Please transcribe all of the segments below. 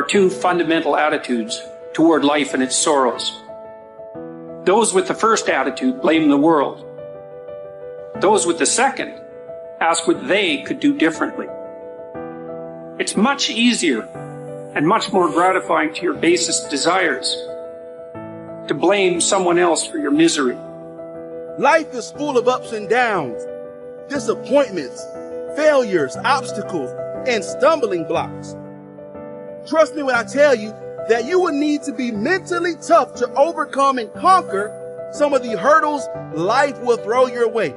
are two fundamental attitudes toward life and its sorrows. Those with the first attitude blame the world. Those with the second ask what they could do differently. It's much easier and much more gratifying to your basest desires to blame someone else for your misery. Life is full of ups and downs, disappointments, failures, obstacles, and stumbling blocks. Trust me when I tell you that you will need to be mentally tough to overcome and conquer some of the hurdles life will throw your way.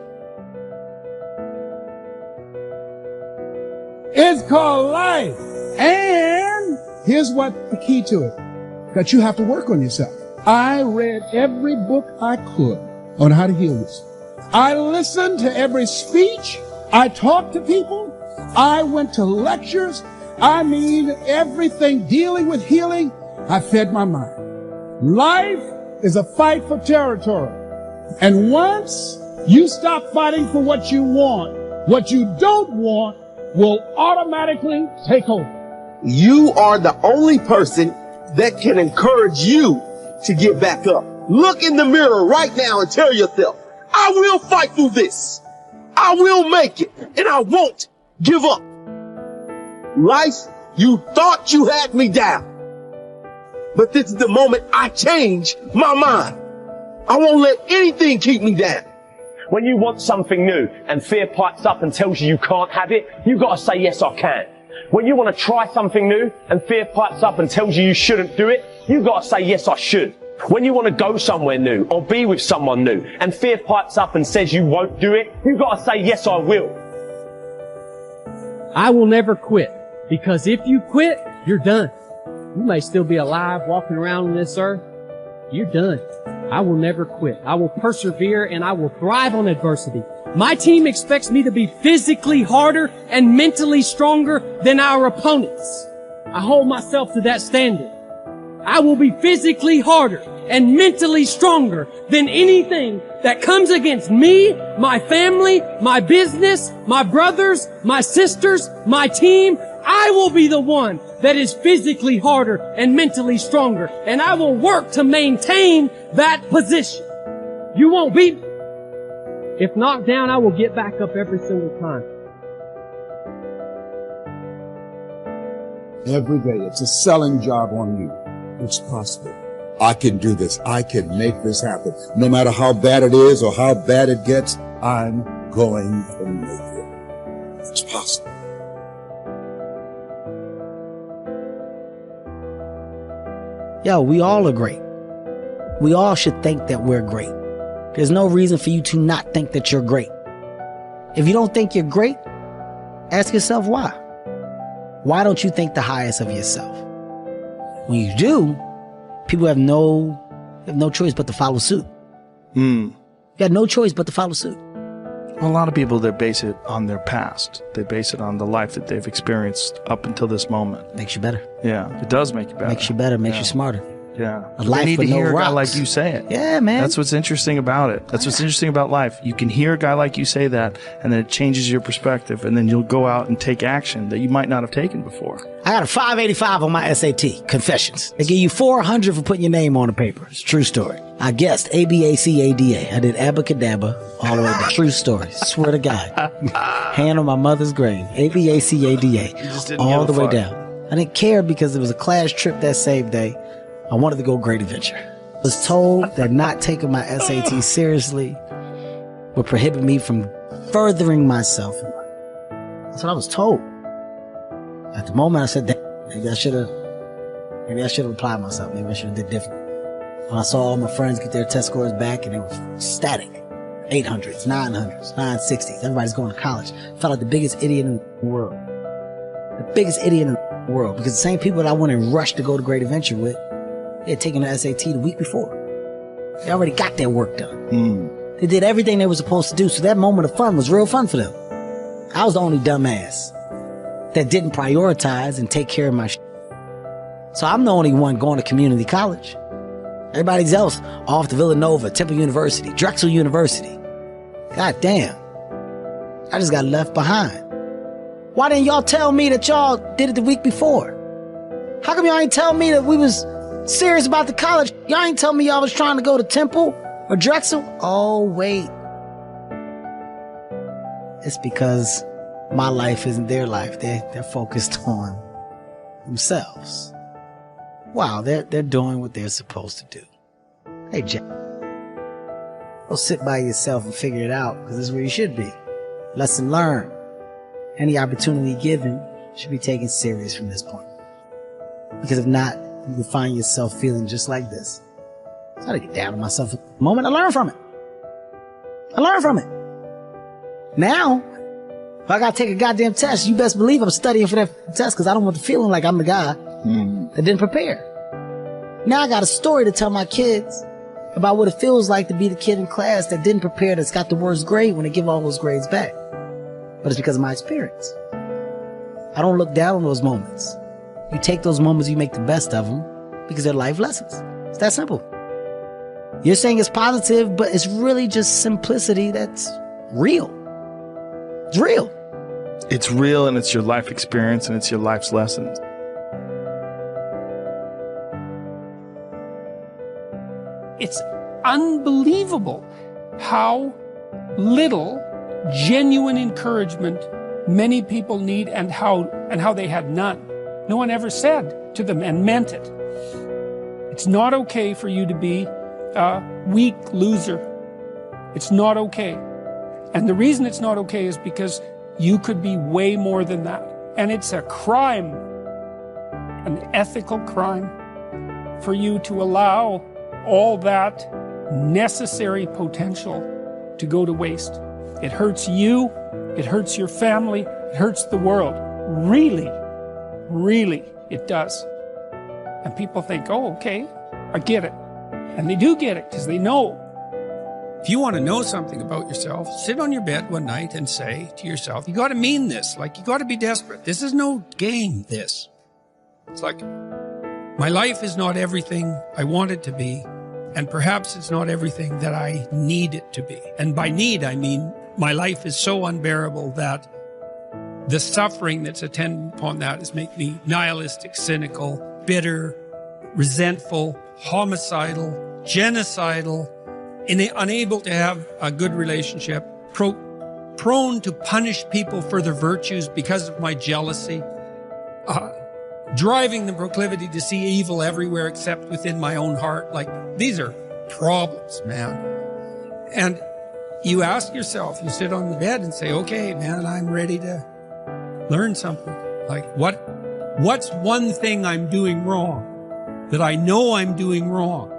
It's called life. And here's what the key to it, that you have to work on yourself. I read every book I could on how to heal this. I listened to every speech. I talked to people. I went to lectures. I mean, everything dealing with healing, I fed my mind. Life is a fight for territory. And once you stop fighting for what you want, what you don't want will automatically take over. You are the only person that can encourage you to get back up. Look in the mirror right now and tell yourself, I will fight through this. I will make it, and I won't give up. Life, you thought you had me down. But this is the moment I change my mind. I won't let anything keep me down. When you want something new and fear pipes up and tells you you can't have it, you've got to say, yes, I can. When you want to try something new and fear pipes up and tells you shouldn't do it, you've got to say, yes, I should. When you want to go somewhere new or be with someone new and fear pipes up and says you won't do it, you've got to say, yes, I will. I will never quit, because if you quit, you're done. You may still be alive walking around on this earth. You're done. I will never quit. I will persevere and I will thrive on adversity. My team expects me to be physically harder and mentally stronger than our opponents. I hold myself to that standard. I will be physically harder and mentally stronger than anything that comes against me, my family, my business, my brothers, my sisters, my team. I will be the one that is physically harder and mentally stronger, and I will work to maintain that position. You won't beat me. If knocked down, I will get back up every single time. Every day, it's a selling job on you. It's possible. I can do this. I can make this happen. No matter how bad it is or how bad it gets, I'm going to make it. It's possible. Yo, we all are great. We all should think that we're great. There's no reason for you to not think that you're great. If you don't think you're great, ask yourself why. Why don't you think the highest of yourself? When you do, people have no choice but to follow suit. You got no choice but to follow suit. Well, a lot of people, they base it on their past. They base it on the life that they've experienced up until this moment. Makes you better. Yeah, it does make you better. Makes you better, makes you smarter. Yeah. A life they need with to no hear a guy rocks. like you say it. Yeah, man. That's what's interesting about it. That's what's interesting about life. You can hear a guy like you say that, and then it changes your perspective, and then you'll go out and take action that you might not have taken before. I got a 585 on my SAT. Confessions. They give you 400 for putting your name on the paper. It's a true story. I guessed ABACADA. I did abacadabra all the way down. True story. Swear to God. Hand on my mother's grave. ABACADA. All the way down. I didn't care because it was a class trip that same day. I wanted to go Great Adventure. I was told that not taking my SAT seriously would prohibit me from furthering myself. That's what I was told. At the moment, I said, maybe I should have applied myself. Maybe I should have did different. When I saw all my friends get their test scores back and they were static. 800s, 900s, 960s. Everybody's going to college. I felt like the biggest idiot in the world. The biggest idiot in the world. Because the same people that I went and rushed to go to Great Adventure with, they had taken the SAT the week before. They already got their work done. They did everything they were supposed to do. So that moment of fun was real fun for them. I was the only dumbass that didn't prioritize and take care of my shit. So I'm the only one going to community college. Everybody else off to Villanova, Temple University, Drexel University. God damn. I just got left behind. Why didn't y'all tell me that y'all did it the week before? How come y'all ain't tell me that we was serious about the college? Y'all ain't tell me y'all was trying to go to Temple or Drexel? Oh, wait. It's because my life isn't their life. They're focused on themselves. Wow, they're doing what they're supposed to do. Hey, Jack. Go sit by yourself and figure it out, because this is where you should be. Lesson learned. Any opportunity given should be taken serious from this point. Because if not, you will find yourself feeling just like this. So I get down on myself at the moment. I learn from it. Now, if I gotta take a goddamn test, you best believe I'm studying for that test, because I don't want the feeling like I'm the guy that didn't prepare. Now I got a story to tell my kids about what it feels like to be the kid in class that didn't prepare, that's got the worst grade when they give all those grades back. But it's because of my experience. I don't look down on those moments. You take those moments, you make the best of them, because they're life lessons. It's that simple. You're saying it's positive, but it's really just simplicity that's real. It's real. It's real, and it's your life experience, and it's your life's lessons. It's unbelievable how little genuine encouragement many people need, and how they had none. No one ever said to them and meant it. It's not okay for you to be a weak loser. It's not okay. And the reason it's not okay is because you could be way more than that. And it's a crime, an ethical crime, for you to allow all that necessary potential to go to waste. It hurts you, it hurts your family, it hurts the world. Really, really, it does. And people think, oh, okay, I get it. And they do get it, because they know. If you want to know something about yourself, sit on your bed one night and say to yourself, you got to mean this. Like, you got to be desperate. This is no game, this. It's like, my life is not everything I want it to be. And perhaps it's not everything that I need it to be. And by need, I mean my life is so unbearable that the suffering that's attendant upon that is make me nihilistic, cynical, bitter, resentful, homicidal, genocidal, unable to have a good relationship, prone to punish people for their virtues because of my jealousy, driving the proclivity to see evil everywhere except within my own heart. Like, these are problems, man. And you ask yourself, you sit on the bed and say, okay, man, I'm ready to learn something. Like, what's one thing I'm doing wrong that I know I'm doing wrong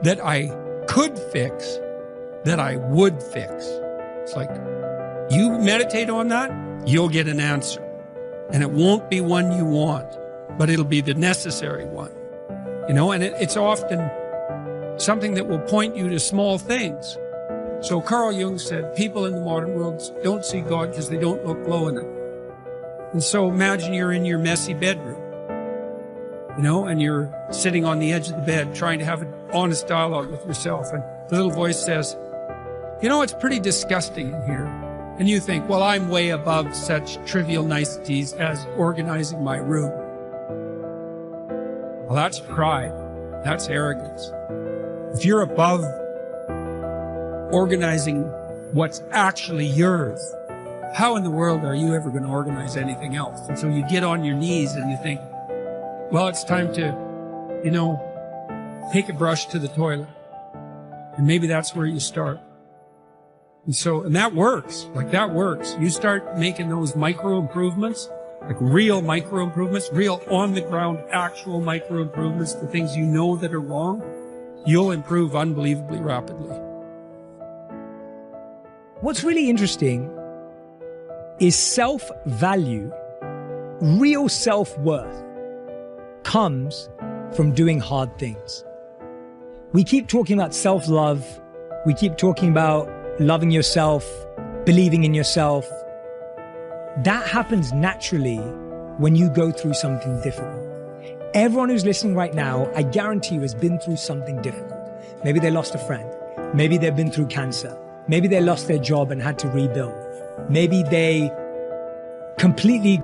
that I could fix, that I would fix? It's like, you meditate on that, you'll get an answer. And it won't be one you want, but it'll be the necessary one. You know, and it's often something that will point you to small things. So Carl Jung said, people in the modern world don't see God because they don't look low enough. And so imagine you're in your messy bedroom, you know, and you're sitting on the edge of the bed trying to have an honest dialogue with yourself. And the little voice says, you know, it's pretty disgusting in here. And you think, well, I'm way above such trivial niceties as organizing my room. Well, that's pride. That's arrogance. If you're above organizing what's actually yours, how in the world are you ever going to organize anything else? And so you get on your knees and you think, well, it's time to, you know, take a brush to the toilet. And maybe that's where you start. And that works. Like, that works. You start making those micro improvements, like real micro improvements, real on the ground, actual micro improvements, the things you know that are wrong, you'll improve unbelievably rapidly. What's really interesting is self-value, real self-worth comes from doing hard things. We keep talking about self-love. We keep talking about loving yourself, believing in yourself. That happens naturally when you go through something difficult. Everyone who's listening right now, I guarantee you, has been through something difficult. Maybe they lost a friend. Maybe they've been through cancer. Maybe they lost their job and had to rebuild. Maybe they completely